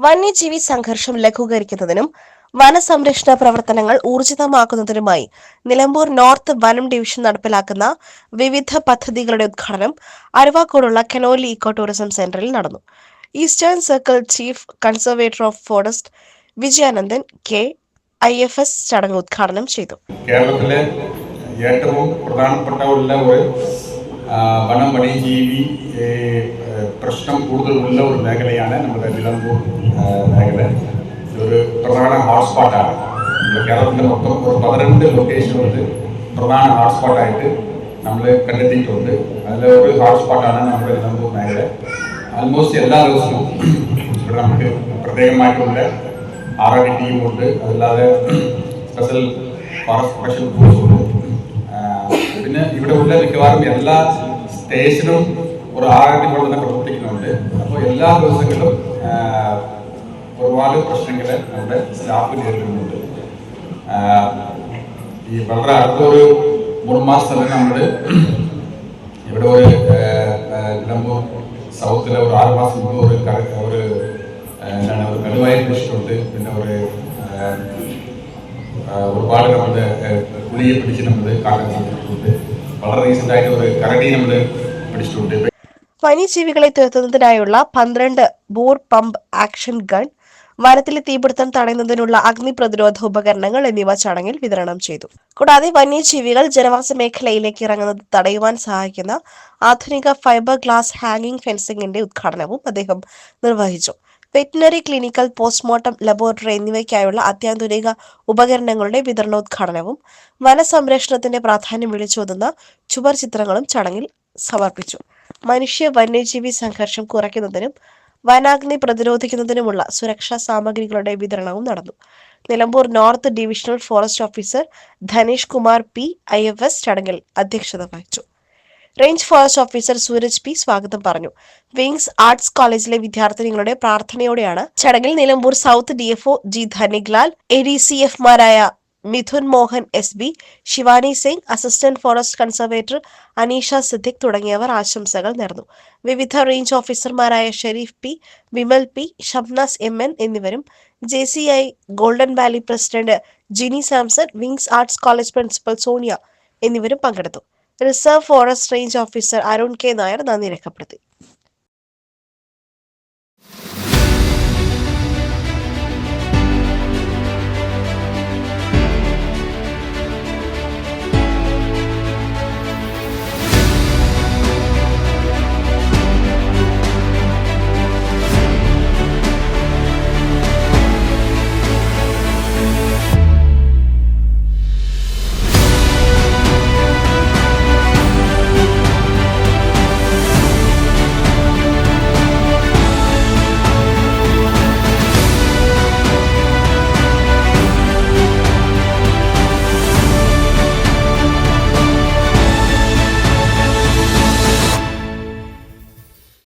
വന്യജീവി സംഘർഷം ലഘൂകരിക്കുന്നതിനും വനസംരക്ഷണ പ്രവർത്തനങ്ങൾ ഊർജിതമാക്കുന്നതിനുമായി നിലമ്പൂർ നോർത്ത് വനം ഡിവിഷൻ നടപ്പിലാക്കുന്ന വിവിധ പദ്ധതികളുടെ ഉദ്ഘാടനം അരുവാക്കോടുള്ള കനോലി ഇക്കോ ടൂറിസം സെന്ററിൽ നടന്നു. Eastern circle chief conservator of forest Vijayanandan K IFS ചടങ്ങ് ഉദ്ഘാടനം ചെയ്തു. കേരളത്തിലെ ഏറ്റവും പ്രധാനപ്പെട്ട ഒരു വനം വന്യജീവി പ്രശ്നം കൂടുതലുള്ള ഒരു മേഖലയാണ് നമ്മുടെ നിലമ്പൂർ മേഖല. ഇതൊരു പ്രധാന ഹോട്ട്സ്പോട്ടാണ്. കേരളത്തിലെ മൊത്തം ഒരു 12 ലൊക്കേഷനുകളിൽ പ്രധാന ഹോട്ട്സ്പോട്ടായിട്ട് നമ്മൾ കണ്ടെത്തിയിട്ടുണ്ട്. അതിലൊരു ഹോട്ട്സ്പോട്ടാണ് നമ്മുടെ നിലമ്പൂർ മേഖല. ആൽമോസ്റ്റ് എല്ലാ ദിവസവും ഇവിടെ നമുക്ക് പ്രത്യേകമായിട്ടുള്ള RRD ടീമുണ്ട്. അതല്ലാതെ സ്പെഷ്യൽ ഫോറസ്റ്റ് പ്രൊട്ടക്ഷൻ ഫോഴ്സുണ്ട്. പിന്നെ ഇവിടെ ഉള്ള മിക്കവാറും എല്ലാ സ്റ്റേഷനും ഒരു RRD പോലെ തന്നെ പ്രവർത്തിക്കുന്നുണ്ട്. അപ്പോൾ എല്ലാ ദിവസങ്ങളിലും ഒരുപാട് പ്രശ്നങ്ങൾ നമ്മുടെ സ്റ്റാഫ് നേരിടുന്നുണ്ട്. ഈ വളരെ അടുത്തൊരു 3 മാസം തന്നെ നമ്മൾ ഇവിടെ ഒരു നിലമ്പൂർ സൗത്തിലെ ഒരു 6 മാസം മുമ്പ് ഒരു കടുവായി പിടിച്ചിട്ടുണ്ട്. പിന്നെ ഒരുപാട് നമ്മുടെ പുലിയെ പിടിച്ച് നമ്മൾ കാക്കാൻ ചെയ്തിട്ടുണ്ട്. വളരെ റീസെന്റ് ആയിട്ട് ഒരു കരടി നമ്മൾ പിടിച്ചിട്ടുണ്ട്. വന്യജീവികളെ തുരത്തുന്നതിനായുള്ള 12 ബോർ പമ്പ് ആക്ഷൻ ഗൺ, വനത്തിലെ തീപിടുത്തം തടയുന്നതിനുള്ള അഗ്നി പ്രതിരോധ ഉപകരണങ്ങൾ എന്നിവ ചടങ്ങിൽ വിതരണം ചെയ്തു. കൂടാതെ വന്യജീവികൾ ജനവാസ മേഖലയിലേക്ക് ഇറങ്ങുന്നത് തടയുവാൻ സഹായിക്കുന്ന ആധുനിക ഫൈബർ ഗ്ലാസ് ഹാങ്ങിംഗ് ഫെൻസിംഗിന്റെ ഉദ്ഘാടനവും അദ്ദേഹം നിർവഹിച്ചു. വെറ്റിനറി ക്ലിനിക്കൽ, പോസ്റ്റ്മോർട്ടം ലബോറട്ടറി എന്നിവയ്ക്കായുള്ള അത്യാധുനിക ഉപകരണങ്ങളുടെ വിതരണോദ്ഘാടനവും വനസംരക്ഷണത്തിന്റെ പ്രാധാന്യം വിളിച്ചോതുന്ന ചുവർ ചിത്രങ്ങളും ചടങ്ങിൽ സമർപ്പിച്ചു. മനുഷ്യ വന്യജീവി സംഘർഷം കുറയ്ക്കുന്നതിനും വനാഗ്നി പ്രതിരോധിക്കുന്നതിനുമുള്ള സുരക്ഷാ സാമഗ്രികളുടെ വിതരണവും നടന്നു. Nilambur north divisional forest officer Dhanesh Kumar P IFS ചടങ്ങിൽ അധ്യക്ഷത വഹിച്ചു. Range forest officer Sooraj P സ്വാഗതം പറഞ്ഞു. വിങ്സ് ആർട്സ് കോളേജിലെ വിദ്യാർത്ഥിനികളുടെ പ്രാർത്ഥനയോടെയാണ് ചടങ്ങിൽ നിലമ്പൂർ സൗത്ത് DFO G ധനിക്ലാൽ, ADCF മാരായ Mithun Mohan SB, Shivani Singh, assistant forest conservator Aneesha Siddique തുടങ്ങിയവർ ആശംസകൾ നേർന്നു. വിവിധ റേഞ്ച് ഓഫീസർമാരായ Sherif P, Vimal P, Shabnas MN എന്നിവരും JCI Golden Valley president Jini Samson, Wings Arts College principal Sonia എന്നിവരും പങ്കെടുത്തു. Reserve forest range officer Arun K Nair നന്ദി രേഖപ്പെടുത്തി.